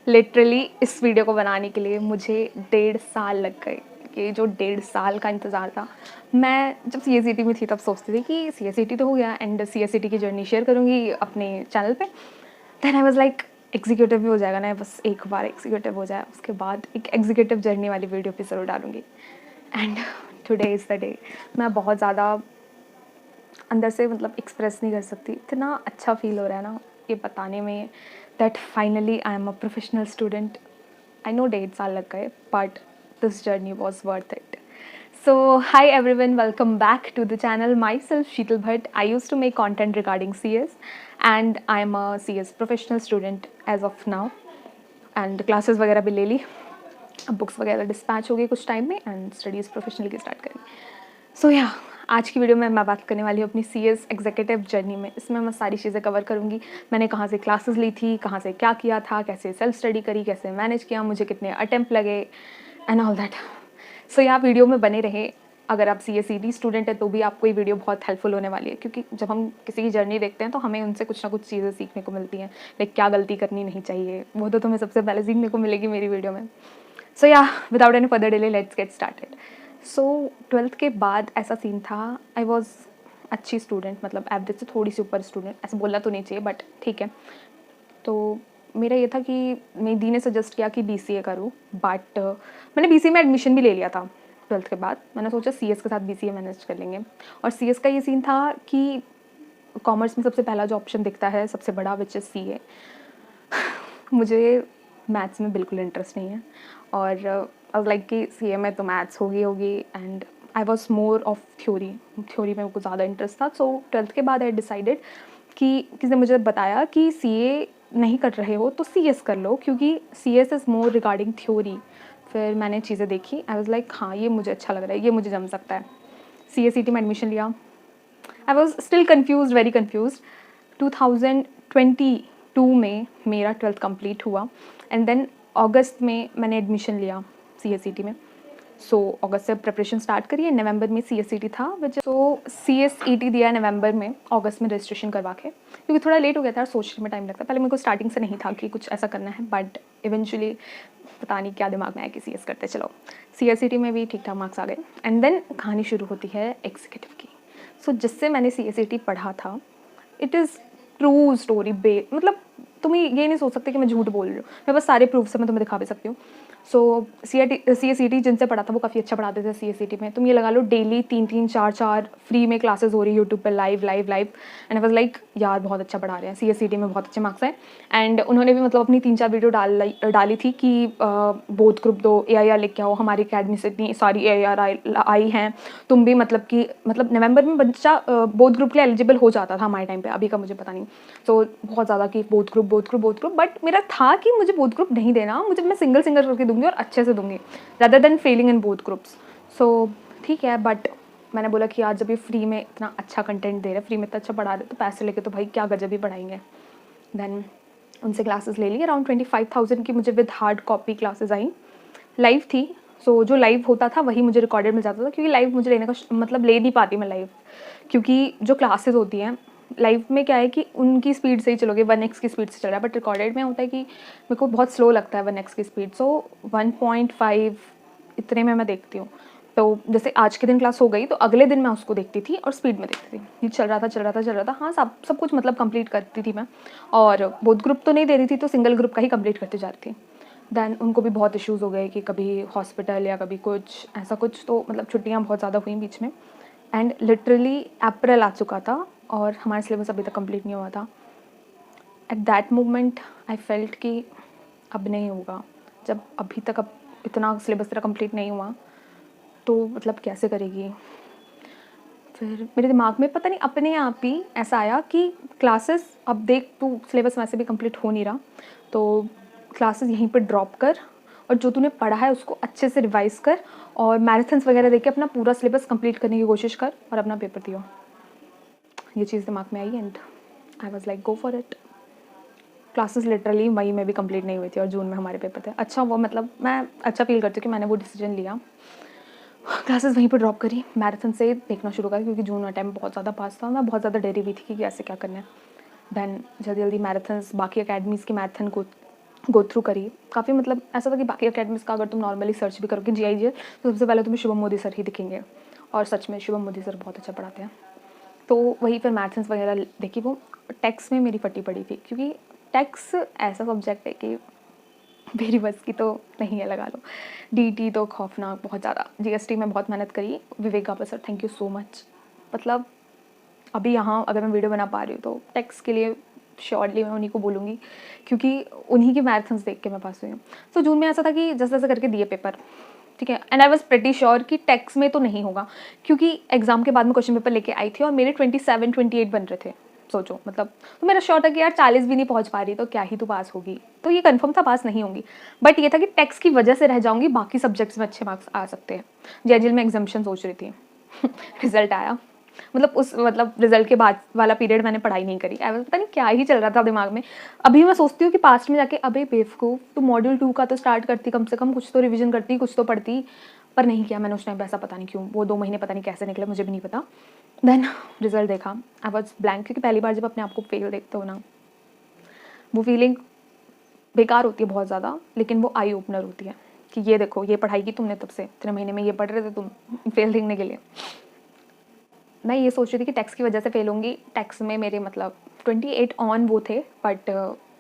Literally इस video को बनाने के लिए मुझे 1.5 साल लग गए। ये जो 1.5 साल का इंतज़ार था, मैं जब CSET में थी तब सोचती थी कि CSET तो हो गया एंड CSET की जर्नी शेयर करूँगी अपने चैनल पे। Then I was like executive भी हो जाएगा ना, बस एक बार एग्जीक्यूटिव हो जाए उसके बाद एक एग्जीक्यूटिव जर्नी वाली वीडियो भी ज़रूर डालूँगी। And today is the day. मैं बहुत ज़्यादा अंदर से मतलब एक्सप्रेस नहीं कर सकती, इतना अच्छा फील हो रहा है ना ये बताने में that finally I am a professional student. I know 1.5 साल लग गए but this journey was worth it. So, hi everyone, welcome back to the channel. Myself Sheetal Bhatt. I used to make content regarding CS and I'm a CS professional student as of now. And classes वगैरह भी ले ली, अब books वगैरह dispatch हो गई कुछ time में and studies professional की स्टार्ट करी. सो या आज की वीडियो में मैं बात करने वाली हूँ अपनी CS एग्जीक्यूटिव जर्नी में. इसमें मैं सारी चीज़ें कवर करूँगी. मैंने कहाँ से क्लासेस ली थी, कहाँ से क्या किया था, कैसे सेल्फ स्टडी करी, कैसे मैनेज किया, मुझे कितने अटेम्प्ट लगे एंड ऑल दैट. सो यहाँ वीडियो में बने रहे. अगर आप CSET स्टूडेंट है तो भी आपको ये वीडियो बहुत हेल्पफुल होने वाली है, क्योंकि जब हम किसी की जर्नी देखते हैं तो हमें उनसे कुछ ना कुछ चीज़ें सीखने को मिलती हैं. लाइक क्या गलती करनी नहीं चाहिए, वो तो तुम्हें सबसे पहले सीखने को मिलेगी मेरी वीडियो में. सो या without any further delay let's get started. So 12th के बाद ऐसा सीन था, आई वॉज अच्छी स्टूडेंट, मतलब एवरेज से थोड़ी सी ऊपर स्टूडेंट, ऐसे बोलना तो नहीं चाहिए बट ठीक है. तो मेरा ये था कि मेरी दी ने सजेस्ट किया कि BCA करूँ, बट मैंने BCA में एडमिशन भी ले लिया था 12th के बाद. मैंने सोचा CS के साथ BCA मैनेज कर लेंगे. और CS का ये सीन था कि कॉमर्स में सबसे पहला जो ऑप्शन दिखता है सबसे बड़ा, विच इज़ CA. मुझे मैथ्स में बिल्कुल इंटरेस्ट नहीं है और आई लाइक कि CA में तो मैथ्स होगी and I was more of theory में कुछ ज़्यादा इंटरेस्ट था. सो 12th के बाद आई डिसाइडेड कि किसी ने मुझे बताया कि CA नहीं कर रहे हो तो CS कर लो, क्योंकि CS is more regarding theory. फिर मैंने चीज़ें देखी, आई वाज लाइक हाँ ये मुझे अच्छा लग रहा है, ये मुझे जम सकता है. CSET में एडमिशन लिया. I was still confuse, very confuse. 2022 में मेरा 12th कंप्लीट हुआ एंड देन अगस्त में मैंने एडमिशन लिया CSET में. सो अगस्त से प्रिपरेशन स्टार्ट करी. नवंबर में CSET था विच CSET दिया नवंबर में, अगस्त में रजिस्ट्रेशन करवा के, क्योंकि थोड़ा लेट हो गया था, सोचने में टाइम लगता. पहले मेरे को स्टार्टिंग से नहीं था कि कुछ ऐसा करना है, बट इवेंचुअली पता नहीं क्या दिमाग में आया कि CS करते चलो. CSET में भी ठीक ठाक मार्क्स आ गए एंड देन कहानी शुरू होती है एग्जीक्यूटिव की. सो जिससे मैंने CSET पढ़ा था, इट इज़ ट्रू स्टोरी मतलब तुम ये नहीं सोच सकते कि मैं झूठ बोल रही हूँ. मैं बस सारे प्रूफ से मैं तुम्हें दिखा भी सकती हूँ. सो CSET जिनसे पढ़ा था वो काफ़ी अच्छा पढ़ाते थे. CSET में तुम ये लगा लो डेली 3-3, 4-4 फ्री में क्लासेस हो रही यूट्यूब पर live. And I was like यार बहुत अच्छा पढ़ा रहे हैं, CSET में बहुत अच्छे मार्क्स हैं. एंड उन्होंने भी मतलब अपनी 3-4 वीडियो डाली थी कि बोथ ग्रुप दो, AIR लेके आओ, हमारी अकेडमी से इतनी सारी AIR आई हैं, तुम भी मतलब नवंबर में बच्चा बोथ ग्रुप के लिए एलिजिबल हो जाता था हमारे टाइम पे, अभी का मुझे पता नहीं. सो बहुत ज़्यादा कि बोथ ग्रुप, बट मेरा था कि मुझे बोथ ग्रुप नहीं देना, मैं सिंगल करके दूंगी और अच्छे से दूंगी rather than failing in both groups. So ठीक है, बट मैंने बोला कि आज जब ये फ्री में इतना अच्छा कंटेंट दे रहे, फ्री में इतना अच्छा पढ़ा रहे, तो पैसे लेके तो भाई क्या गजब ही पढ़ाएंगे. देन उनसे क्लासेस ले ली. अराउंड 25,000 की मुझे with hard copy classes I. Live थी. सो जो लाइव होता था वही मुझे रिकॉर्डेड मिल जाता था, क्योंकि लाइव मुझे लेने का मतलब ले नहीं पाती मैं लाइव, क्योंकि जो क्लासेस होती हैं लाइव में क्या है कि उनकी स्पीड से ही चलोगे, 1x की स्पीड से चल रहा है, बट रिकॉर्डेड में होता है कि मेरे को बहुत स्लो लगता है 1x की स्पीड. सो 1.5 इतने में मैं देखती हूँ. तो जैसे आज के दिन क्लास हो गई तो अगले दिन मैं उसको देखती थी और स्पीड में देखती थी. ये चल रहा था. हाँ, सब कुछ मतलब कंप्लीट करती थी मैं. और बोथ ग्रुप तो नहीं दे रही थी, तो सिंगल ग्रुप का ही कंप्लीट करती जा रही थी. देन उनको भी बहुत इश्यूज़ हो गए कि कभी हॉस्पिटल या कभी कुछ ऐसा कुछ, तो मतलब छुट्टियाँ बहुत ज़्यादा हुई बीच में. एंड लिटरली अप्रैल आ चुका था और हमारा सिलेबस अभी तक कंप्लीट नहीं हुआ था. At that moment I felt कि अब नहीं होगा. जब अभी तक अब इतना सिलेबस तेरा कंप्लीट नहीं हुआ तो मतलब कैसे करेगी. फिर मेरे दिमाग में पता नहीं अपने आप ही ऐसा आया कि क्लासेस, अब देख तू सिलेबस वैसे भी कंप्लीट हो नहीं रहा, तो क्लासेस यहीं पर ड्रॉप कर और जो तूने पढ़ा है उसको अच्छे से रिवाइज़ कर और मैराथन्स वगैरह देके अपना पूरा सिलेबस कंप्लीट करने की कोशिश कर और अपना पेपर दियो. ये चीज़ दिमाग में आई and I was like go for it. Classes literally मई में भी कंप्लीट नहीं हुई थी और जून में हमारे पेपर थे. अच्छा वो मतलब मैं अच्छा फील करती हूँ कि मैंने वो डिसीजन लिया. क्लासेस वहीं पर ड्रॉप करी, मैराथन से देखना शुरू करा, क्योंकि जून में टाइम बहुत ज़्यादा पास था. मैं बहुत ज़्यादा डरी हुई थी कि कैसे क्या करना है. देन जल्दी मैराथन्स, बाकी अकेडमीज़ की मैराथन को गो थ्रू करी काफ़ी, मतलब ऐसा था कि बाकी अकेडमीज का अगर तुम नॉर्मली सर्च भी करोगे GIGL तो सबसे पहले तुम्हें शुभम मोदी सर ही दिखेंगे, और सच में शुभम मोदी सर बहुत अच्छा पढ़ाते हैं। तो वही फिर मैथ्स वगैरह देखी, वो टेक्स्ट में मेरी फटी पड़ी थी, क्योंकि टेक्स्ट ऐसा सब्जेक्ट है कि मेरी बस की तो नहीं है, लगा लो। DT तो खौफनाक बहुत ज़्यादा। GST में बहुत मेहनत करी, Vivek Gapa sir thank you so much. मतलब अभी यहाँ अगर मैं वीडियो बना पा रही हूँ तो टेक्स्ट के लिए श्योरली मैं उन्हीं को बोलूँगी, क्योंकि उन्हीं के मैराथन्स देख के मैं पास हुई हूँ। तो जून में ऐसा था कि जैसे जैसे करके दिए पेपर, ठीक है, and I was pretty sure कि टेक्स्ट में तो नहीं होगा, क्योंकि एग्जाम के बाद में क्वेश्चन पेपर लेके आई थी और मेरे 27-28 बन रहे थे। सोचो, मतलब तो मेरा श्योर था कि यार 40 भी नहीं पहुंच पा रही तो क्या ही तो पास होगी, तो ये कंफर्म था पास नहीं होंगी। बट ये था कि टेक्स्ट की वजह से रह जाऊंगी, बाकी सब्जेक्ट्स में अच्छे मार्क्स आ सकते हैं। JIGL में एग्जामिशन सोच रही थी रिजल्ट आया, मतलब रिजल्ट के बाद वाला पीरियड मैंने पढ़ाई नहीं करी। पता नहीं क्या ही चल रहा था दिमाग में। अभी मैं सोचती हूँ कि पास्ट में जाके अबे बेवकूफ़, तो मॉड्यूल 2 का तो स्टार्ट करती, कम से कम कुछ तो रिवीजन करती, कुछ तो पढ़ती, पर नहीं किया मैंने उस टाइम पे। ऐसा पता नहीं क्यों, वो 2 महीने पता नहीं कैसे निकले, मुझे भी नहीं पता। देन रिजल्ट देखा, आई वॉज ब्लैंक, क्योंकि पहली बार जब अपने आप को फेल देखते हो ना, वो फीलिंग बेकार होती है बहुत ज़्यादा, लेकिन वो आई ओपनर होती है कि ये देखो, ये पढ़ाई की तुमने तब से, इतने महीने में ये पढ़ रहे थे तुम फेल देखने के लिए। मैं ये सोच रही थी कि टैक्स की वजह से फेल होंगी। टैक्स में मेरे मतलब 28 ऑन वो थे, बट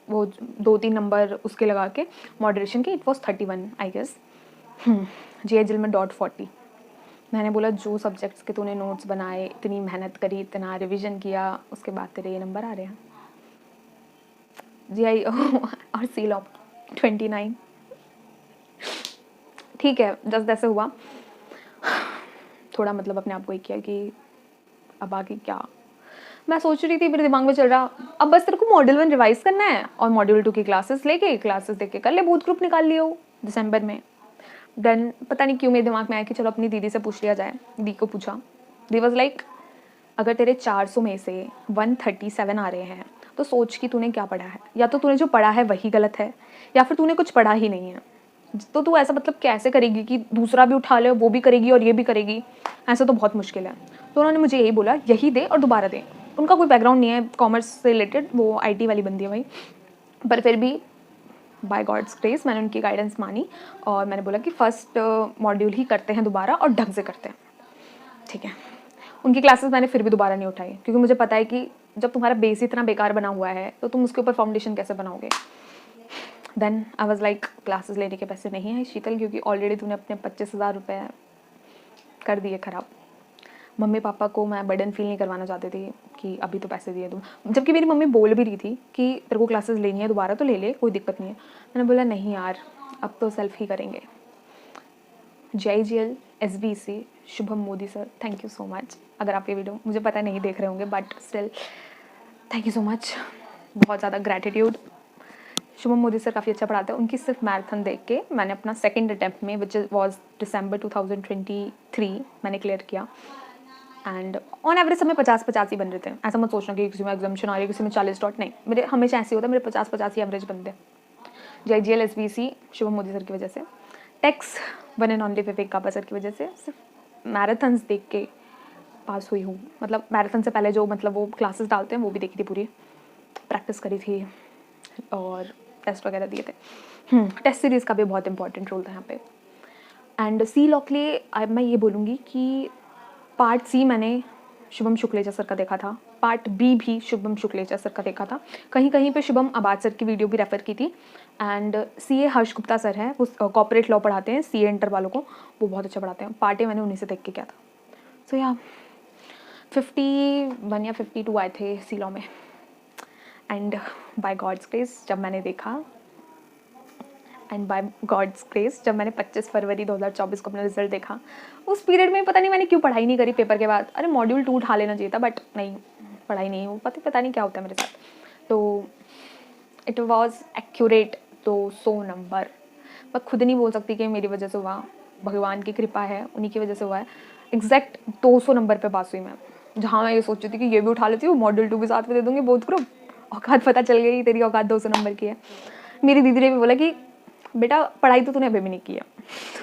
वो 2-3 नंबर उसके लगा के मॉडरेशन के, it was 31 I guess. GIGL में .40। मैंने बोला जो सब्जेक्ट्स के तूने नोट्स बनाए, इतनी मेहनत करी, इतना रिविजन किया, उसके बाद तेरे ये नंबर आ रहे हैं। GI और CLOP 29। ठीक है, जस्ट ऐसे हुआ थोड़ा, मतलब अपने आप को एक किया कि अब आगे क्या। मैं सोच रही थी, मेरे दिमाग में चल रहा, अब बस तेरे को मॉड्यूल 1 रिवाइज करना है और मॉड्यूल 2 की क्लासेस देख के कर ले, बूथ ग्रुप निकाल लियो दिसंबर में। देन पता नहीं क्यों मेरे दिमाग में आया कि चलो अपनी दीदी से पूछ लिया जाए। दीदी को पूछा, दी वॉज लाइक अगर तेरे 400 में से 137 आ रहे हैं तो सोच कि तूने क्या पढ़ा है, या तो तूने जो पढ़ा है वही गलत है, या फिर तूने कुछ पढ़ा ही नहीं है। तो तू ऐसा मतलब कैसे करेगी कि दूसरा भी उठा ले, वो भी करेगी और ये भी करेगी, ऐसा तो बहुत मुश्किल है। तो उन्होंने मुझे यही बोला, यही दे और दोबारा दे। उनका कोई बैकग्राउंड नहीं है कॉमर्स से रिलेटेड, वो IT वाली बंदी है भाई, पर फिर भी बाय गॉड्स ग्रेस मैंने उनकी गाइडेंस मानी और मैंने बोला कि फर्स्ट मॉड्यूल ही करते हैं दोबारा और ढंग से करते हैं, ठीक है। उनकी क्लासेस मैंने फिर भी दोबारा नहीं उठाई, क्योंकि मुझे पता है कि जब तुम्हारा बेस इतना बेकार बना हुआ है तो तुम उसके ऊपर फाउंडेशन कैसे बनाओगे। Then I was like classes लेने के पैसे नहीं है शीतल, क्योंकि ऑलरेडी तूने अपने 25,000 रुपये कर दिए ख़राब। मम्मी पापा को मैं बर्डन फील नहीं करवाना चाहती थी कि अभी तो पैसे दिए तुम, जबकि मेरी मम्मी बोल भी रही थी कि तेरे को क्लासेस लेनी है दोबारा तो ले ले, कोई दिक्कत नहीं है। मैंने बोला नहीं यार, अब तो सेल्फ ही करेंगे। JIGL SBC Shubham Modi sir thank you so much. अगर आप ये वीडियो मुझे पता नहीं देख रहे होंगे, but still thank you so much, बहुत ज़्यादा ग्रैटिट्यूड। शुभम मोदी सर काफ़ी अच्छा पढ़ाते हैं। उनकी सिर्फ मैराथन देख के मैंने अपना सेकंड अटैम्प्ट में, विच वॉज December 2023, मैंने क्लियर किया। एंड ऑन एवरेज सब में 50-50 ही बन रहे थे। ऐसा मत सोचना कि किसी में एग्जामिशन आ रही है, किसी में 40 डॉट, नहीं, मेरे हमेशा ऐसे होता है, मेरे 50-50 ही एवरेज बनते हैं। JIGL SBC Shubham Modi sir की वजह से, टेक्स one and only Vivek Gapa sir की वजह से, सिर्फ मैराथन्स देख के पास हुई हूँ। मतलब मैराथन से पहले जो मतलब वो क्लासेस डालते हैं वो भी देखी थी, पूरी प्रैक्टिस करी थी और टेस्ट वगैरह दिए थे। टेस्ट सीरीज़ का भी बहुत इंपॉर्टेंट रोल था यहाँ पे। एंड CLOC के लिए मैं ये बोलूँगी कि पार्ट C मैंने शुभम शुक्लेचा सर का देखा था, पार्ट B भी शुभम शुक्लेचा सर का देखा था, कहीं कहीं पे शुभम आबाद सर की वीडियो भी रेफ़र की थी। And CA Harsh Gupta sir हैं, वो कॉर्पोरेट लॉ पढ़ाते हैं, CA इंटर वालों को, वो बहुत अच्छा पढ़ाते हैं। पार्ट A मैंने उन्हीं से देख के किया था। सो या 51 या 52 आए थे CLOC में। एंड बाय गॉड्स ग्रेस जब मैंने देखा, एंड बाय गॉड्स ग्रेस जब मैंने 25 फरवरी 2024 को अपना रिजल्ट देखा, उस पीरियड में पता नहीं मैंने क्यों पढ़ाई नहीं करी पेपर के बाद। अरे मॉड्यूल 2 उठा लेना चाहिए था, बट नहीं, पढ़ाई नहीं हो, पता नहीं क्या होता है मेरे साथ। तो इट वॉज एक्यूरेट 200 नंबर। मैं खुद नहीं बोल सकती कि मेरी वजह से हुआ, भगवान की कृपा है, उन्हीं की वजह से हुआ है। एग्जैक्ट 200 नंबर पे पास हुई मैं, जहाँ मैं ये सोच रही थी कि ये भी उठा लेती हूँ, मॉड्यूल 2 भी साथ में दे दूँगी, बोथ ग्रुप। औकात पता चल गई, तेरी औकात 200 नंबर की है। मेरी दीदी ने भी बोला कि बेटा पढ़ाई तो तूने अभी भी नहीं की है,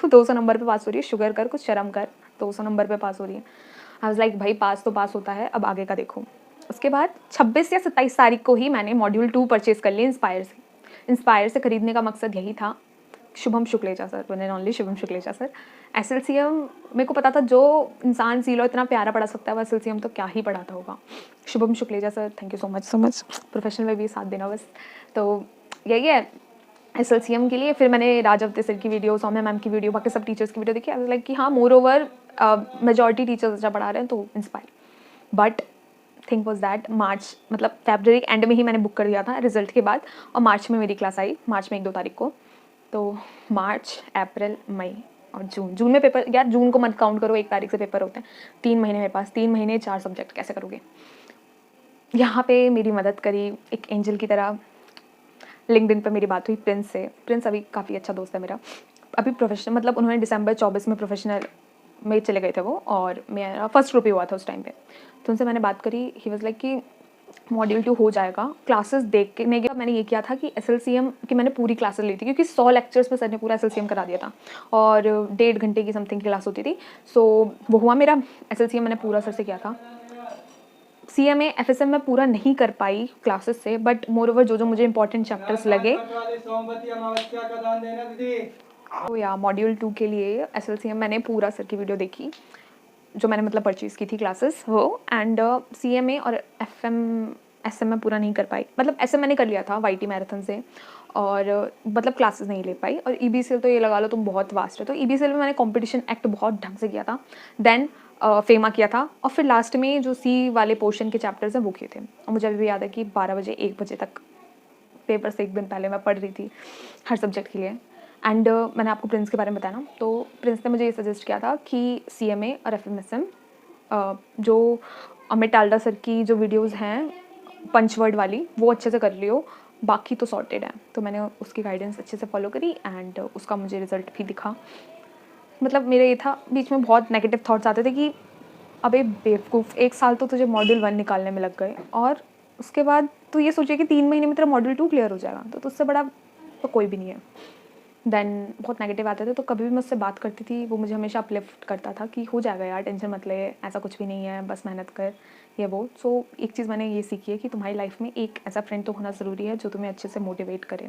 तो 200 नंबर पे पास हो रही है, शुगर कर, कुछ शर्म कर, 200 नंबर पे पास हो रही है। आई वाज लाइक भाई पास तो पास होता है, अब आगे का देखो। उसके बाद 26 या 27 तारीख को ही मैंने मॉड्यूल 2 परचेज़ कर लिया इंस्पायर से, इंस्पायर से खरीदने का मकसद यही था, Shubham Shuklecha sir, one and only Shubham Shuklecha sir. SLCM मेरे को पता था जो इंसान सी लो इतना प्यारा पढ़ा सकता है वो SLCM तो क्या ही पढ़ाता होगा। Shubham Shuklecha sir, thank you so much. Professional में भी साथ देना बस। तो यही है SLCM के लिए। फिर मैंने राज अवते सर की वीडियो, सौम्या मैम की वीडियो, बाकी सब टीचर्स की वीडियो देखी। आई वाज लाइक कि हाँ, मोर ओवर मेजॉरिटी टीचर्स अच्छा पढ़ा रहे हैं तो inspire. But think was that March, मतलब फरवरी एंड में ही मैंने बुक कर दिया था रिजल्ट के बाद, और मार्च में मेरी क्लास आई, मार्च में 1-2 तारीख को। तो मार्च, अप्रैल, मई और जून में पेपर। यार जून को मत काउंट करो, 1 तारीख से पेपर होते हैं। 3 महीने मेरे पास, 3 महीने 4 सब्जेक्ट, कैसे करोगे। यहाँ पे मेरी मदद करी एक एंजल की तरह। लिंक्डइन पे मेरी बात हुई प्रिंस से। प्रिंस अभी काफ़ी अच्छा दोस्त है मेरा, अभी प्रोफेशनल, मतलब उन्होंने दिसंबर 24 में प्रोफेशनल में चले गए थे वो, और मेरा फर्स्ट ग्रुप ही हुआ था उस टाइम पे। तो उनसे मैंने बात करी, ही वाज लाइक कि मॉड्यूल 2 हो जाएगा। क्लासेस देखने के बाद मैंने ये किया था कि SLCM की मैंने पूरी क्लासेस ली थी, क्योंकि 100 लेक्चर्स में सर ने पूरा SLCM करा दिया था, और 1.5 घंटे की समथिंग क्लास होती थी। सो वो हुआ मेरा। SLCM मैंने पूरा सर से किया था। CMA FSM में पूरा नहीं कर पाई क्लासेस से, बट मोर ओवर जो मुझे इंपॉर्टेंट चैप्टर्स लगे, तो या मॉड्यूल 2 के लिए SLCM मैंने पूरा सर की वीडियो देखी, जो मैंने मतलब परचेज़ की थी क्लासेस वो। एंड CMA और SM में पूरा नहीं कर पाई। मतलब SM मैंने कर लिया था YT मैराथन से, और मतलब क्लासेस नहीं ले पाई। और EBCL तो ये लगा लो तुम बहुत वास्ट है। तो EBCL में मैंने कॉम्पिटिशन एक्ट बहुत ढंग से किया था, देन फेमा किया था, और फिर लास्ट में जो C वाले पोर्शन के चैप्टर्स हैं वो किए थे। और मुझे अभी भी याद है कि 12 बजे 1 बजे तक, पेपर से 1 दिन पहले मैं पढ़ रही थी हर सब्जेक्ट के लिए। एंड मैंने आपको प्रिंस के बारे में बताया ना, तो प्रिंस ने मुझे ये सजेस्ट किया था कि CMA और FMSM जो अमित टाल्डा सर की जो वीडियोस हैं पंचवर्ड वाली, वो अच्छे से कर लियो, बाकी तो सॉर्टेड है। तो मैंने उसकी गाइडेंस अच्छे से फॉलो करी, एंड उसका मुझे रिजल्ट भी दिखा। मतलब मेरा ये था, बीच में बहुत नेगेटिव थॉट्स आते थे कि अबे बेवकूफ़, 1 साल तो तुझे मॉड्यूल 1 निकालने में लग गए, और उसके बाद तू ये सोचे कि 3 महीने में तेरा मॉड्यूल 2 क्लियर हो जाएगा, तो तुझसे बड़ा तो कोई भी नहीं है। देन बहुत नेगेटिव आते थे, तो कभी भी मैं उससे बात करती थी, वो मुझे हमेशा अपलिफ्ट करता था कि हो जाएगा यार, टेंशन मत ले, ऐसा कुछ भी नहीं है, बस मेहनत कर, ये वो। सो एक चीज़ मैंने ये सीखी है कि तुम्हारी लाइफ में एक ऐसा फ्रेंड तो होना ज़रूरी है जो तुम्हें अच्छे से मोटिवेट करे,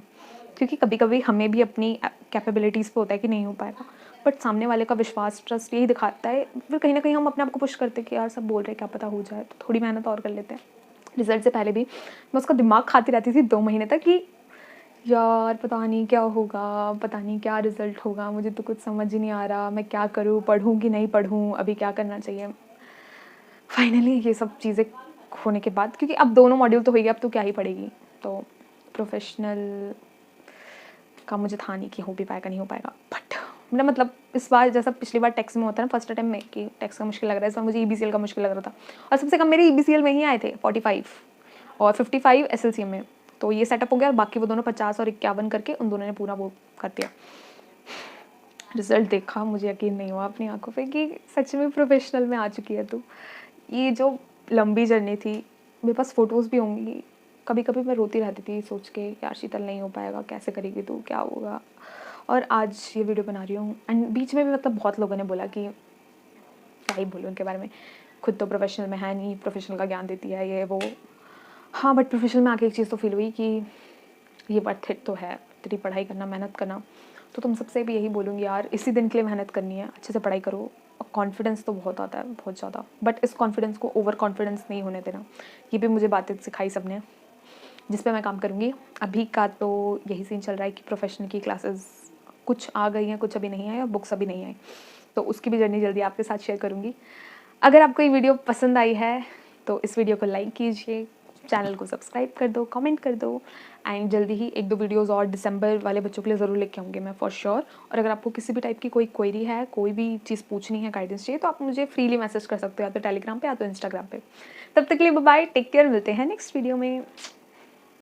क्योंकि कभी कभी हमें भी अपनी कैपेबिलिटीज़ पे होता है कि नहीं हो पाएगा, बट सामने वाले का विश्वास, ट्रस्ट यही दिखाता है। फिर कहीं ना कहीं हम अपने आप को पुश करते हैं कि यार सब बोल रहे हैं, क्या पता हो जाए, तो थोड़ी मेहनत और कर लेते हैं। रिजल्ट से पहले भी मैं उसका दिमाग खाती रहती थी 2 महीने तक कि यार पता नहीं क्या होगा, पता नहीं क्या रिज़ल्ट होगा, मुझे तो कुछ समझ ही नहीं आ रहा, मैं क्या करूँ, पढ़ूँ कि नहीं पढ़ूँ, अभी क्या करना चाहिए। फाइनली ये सब चीज़ें होने के बाद, क्योंकि अब दोनों मॉड्यूल तो हो गए, अब तो क्या ही पढ़ेगी, तो प्रोफेशनल का मुझे था नहीं कि हो भी पाएगा नहीं हो पाएगा। बट मतलब इस बार जैसा पिछली बार टेक्स में होता है ना फर्स्ट अटेम्प्ट में कि टेक्स का मुश्किल लग रहा है, इस बार मुझे EBCL का मुश्किल लग रहा था, और सबसे कम मेरे EBCL में ही आए थे 45 और 55 SLCM में। तो ये सेटअप हो गया, और बाकी वो दोनों 50 और 51 करके उन दोनों ने पूरा वो कर दिया। रिजल्ट देखा, मुझे यकीन नहीं हुआ अपनी आंखों पे कि सच में प्रोफेशनल में आ चुकी है तू। ये जो लंबी जर्नी थी, मेरे पास फ़ोटोज़ भी होंगी, कभी कभी मैं रोती रहती थी सोच के, यार शीतल नहीं हो पाएगा, कैसे करेगी तू, क्या होगा। और आज ये वीडियो बना रही हूँ, एंड बीच में भी मतलब बहुत लोगों ने बोला कि क्या ही बोलूँ उनके बारे में, खुद तो प्रोफेशनल में है नहीं, प्रोफेशनल का ज्ञान देती है ये वो। हाँ, बट प्रोफेशनल में आके एक चीज़ तो फील हुई कि ये वर्थ इट तो है, तेरी पढ़ाई करना, मेहनत करना। तो तुम सबसे भी यही बोलूँगी यार, इसी दिन के लिए मेहनत करनी है, अच्छे से पढ़ाई करो। और कॉन्फिडेंस तो बहुत आता है, बहुत ज़्यादा, बट इस कॉन्फिडेंस को ओवर कॉन्फिडेंस नहीं होने देना। ये भी मुझे बातें सिखाई सबने, जिस पे मैं काम करूँगी। अभी का तो यही सीन चल रहा है कि प्रोफेशनल की क्लासेस कुछ आ गई हैं, कुछ अभी नहीं आई, और बुक्स अभी नहीं आई, तो उसकी भी जर्नी जल्दी आपके साथ शेयर करूँगी। अगर आपको ये वीडियो पसंद आई है तो इस वीडियो को लाइक कीजिए, चैनल को सब्सक्राइब कर दो, कमेंट कर दो, एंड जल्दी ही 1-2 वीडियोस और दिसंबर वाले बच्चों के लिए ज़रूर लेके आऊँगी मैं फॉर श्योर। और अगर आपको किसी भी टाइप की कोई क्वेरी है, कोई भी चीज़ पूछनी है, गाइडेंस चाहिए, तो आप मुझे फ्रीली मैसेज कर सकते हो, या तो टेलीग्राम पे या तो इंस्टाग्राम पे। तब तक के लिए बाय, टेक केयर, मिलते हैं नेक्स्ट वीडियो में।